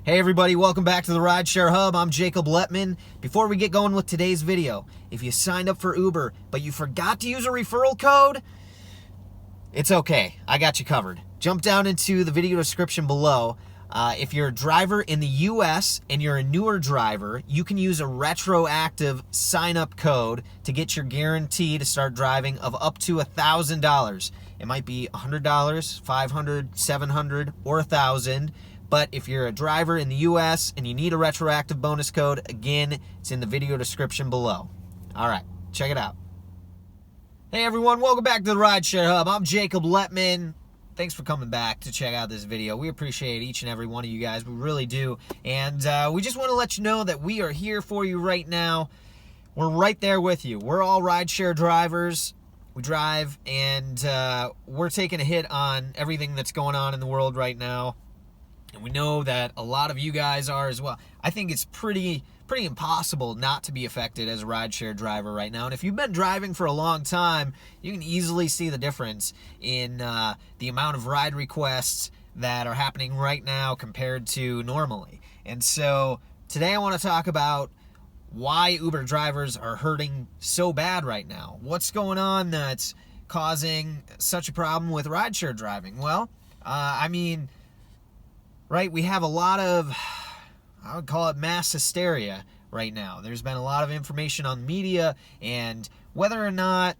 Hey everybody, welcome back to the Rideshare Hub. I'm Jacob Letman. Before we get going with today's video, if you signed up for Uber but you forgot to use a referral code, it's okay. I got you covered. Jump down into the video description below. If you're a driver in the US and you're a newer driver, you can use a retroactive sign-up code to get your guarantee to start driving of up to $1,000. It might be $100, $500, $700, or $1,000. But if you're a driver in the US and you need a retroactive bonus code, again, it's in the video description below. All right, check it out. Hey everyone, welcome back to the Rideshare Hub. I'm Jacob Letman. Thanks for coming back to check out this video. We appreciate each and every one of you guys. We really do. And we just want to let you know that we are here for you right now. We're right there with you. We're all rideshare drivers. We drive, and we're taking a hit on everything that's going on in the world right now. And we know that a lot of you guys are as well. I think it's pretty impossible not to be affected as a rideshare driver right now. And if you've been driving for a long time, you can easily see the difference in the amount of ride requests that are happening right now compared to normally. And so today I want to talk about why Uber drivers are hurting so bad right now. What's going on that's causing such a problem with rideshare driving? Well, right, we have a lot of, I would call it mass hysteria right now. There's been a lot of information on media, and whether or not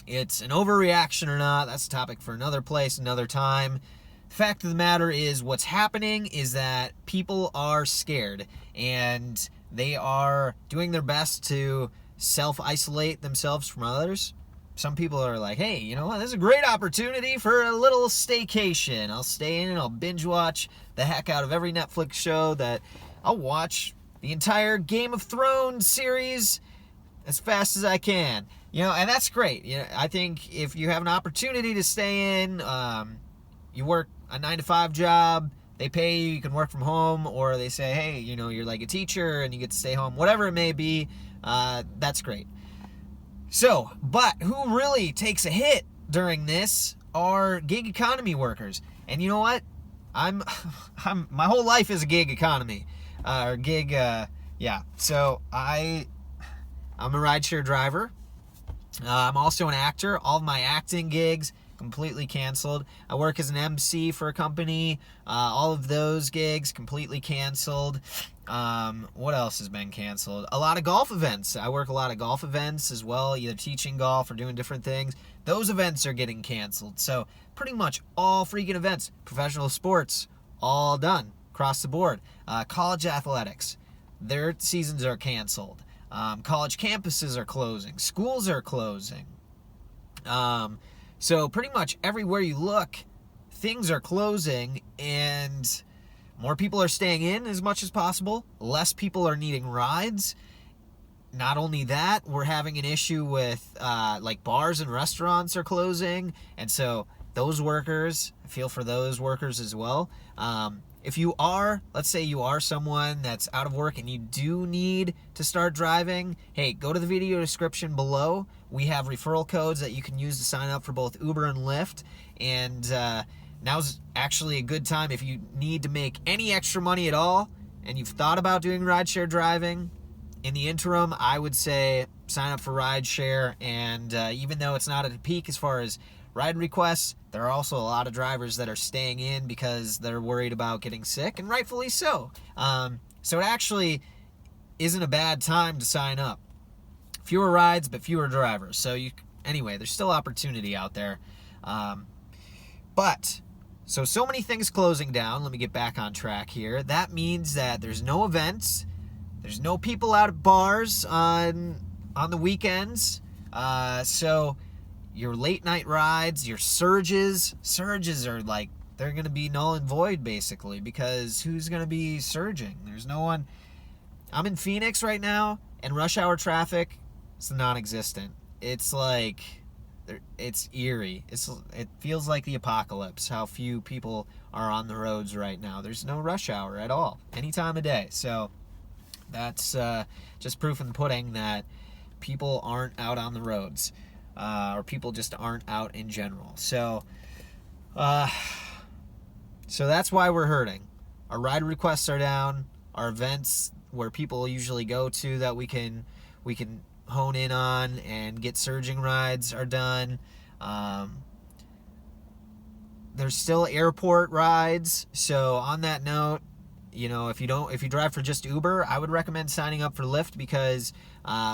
it's an overreaction or not, that's a topic for another place, another time. The fact of the matter is, what's happening is that people are scared, and they are doing their best to self-isolate themselves from others. Some people are like, hey, you know what, this is a great opportunity for a little staycation. I'll stay in and I'll binge watch the heck out of every Netflix show that I'll watch the entire Game of Thrones series as fast as I can. You know, and that's great. You know, I think if you have an opportunity to stay in, you work a 9-to-5 job, they pay you, you can work from home, or they say, hey, you know, you're like a teacher and you get to stay home, whatever it may be, that's great. So, but who really takes a hit during this are gig economy workers. And you know what? I'm my whole life is a gig economy, yeah. So I'm a rideshare driver. I'm also an actor. All of my acting gigs completely canceled. I work as an MC for a company. All of those gigs completely canceled. What else has been canceled? A lot of golf events. I work a lot of golf events as well, either teaching golf or doing different things. Those events are getting canceled. So pretty much all freaking events, professional sports, all done across the board. College athletics, their seasons are canceled. College campuses are closing. Schools are closing. So pretty much everywhere you look, things are closing, and more people are staying in as much as possible. Less people are needing rides. Not only that, we're having an issue with like bars and restaurants are closing, and so those workers, I feel for those workers as well. If you are, let's say you are someone that's out of work and you do need to start driving, hey, go to the video description below. We have referral codes that you can use to sign up for both Uber and Lyft. And now's actually a good time if you need to make any extra money at all and you've thought about doing rideshare driving. In the interim, I would say sign up for rideshare. And even though it's not at a peak as far as ride requests, there are also a lot of drivers that are staying in because they're worried about getting sick, and rightfully so. So it actually isn't a bad time to sign up. Fewer rides, but fewer drivers. So anyway, there's still opportunity out there. So many things closing down. Let me get back on track here. That means that there's no events. There's no people out at bars on the weekends. So your late night rides, your surges are like, they're going to be null and void basically, because who's going to be surging? There's no one. I'm in Phoenix right now, and rush hour traffic is non-existent. It's like, it's eerie. It feels like the apocalypse, how few people are on the roads right now. There's no rush hour at all, any time of day. So that's just proof in the pudding that people aren't out on the roads. Or people just aren't out in general. So that's why we're hurting. our ride requests are down. Our events where people usually go to that we can hone in on and get surging rides are done. There's still airport rides. So on that note, you know, if you drive for just Uber, I would recommend signing up for Lyft, because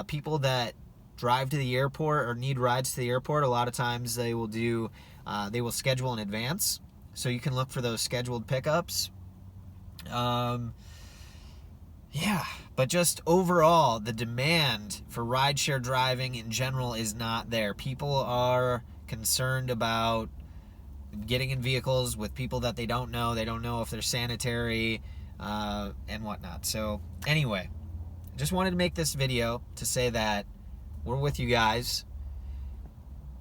people that drive to the airport or need rides to the airport, a lot of times they will schedule in advance. So you can look for those scheduled pickups. Yeah, but just overall, the demand for rideshare driving in general is not there. People are concerned about getting in vehicles with people that they don't know. They don't know if they're sanitary and whatnot. So anyway, I just wanted to make this video to say that we're with you guys.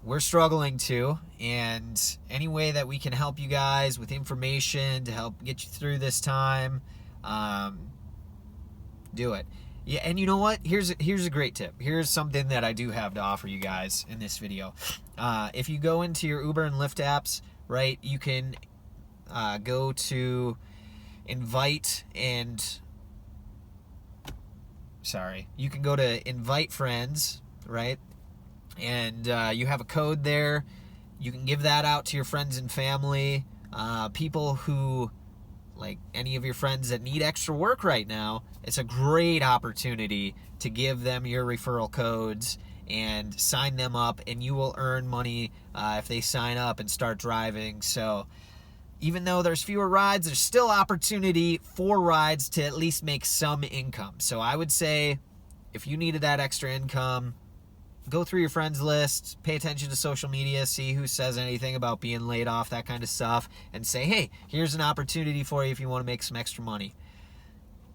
We're struggling too, and any way that we can help you guys with information to help get you through this time, do it. Yeah, and you know what? Here's a great tip. Here's something that I do have to offer you guys in this video. If you go into your Uber and Lyft apps, right, you can go to invite friends, right? And you have a code there. You can give that out to your friends and family, people who, like any of your friends that need extra work right now. It's a great opportunity to give them your referral codes and sign them up, and you will earn money if they sign up and start driving. So even though there's fewer rides, there's still opportunity for rides to at least make some income. So I would say if you needed that extra income, go through your friends list, pay attention to social media, see who says anything about being laid off, that kind of stuff, and say, hey, here's an opportunity for you if you want to make some extra money.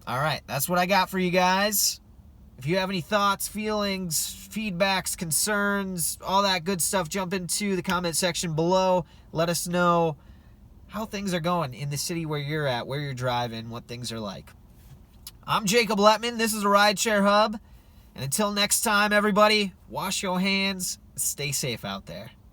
All right, that's what I got for you guys. If you have any thoughts, feelings, feedbacks, concerns, all that good stuff, jump into the comment section below. Let us know how things are going in the city where you're at, where you're driving, what things are like. I'm Jacob Letman. This is a Rideshare Hub. And until next time, everybody, wash your hands, stay safe out there.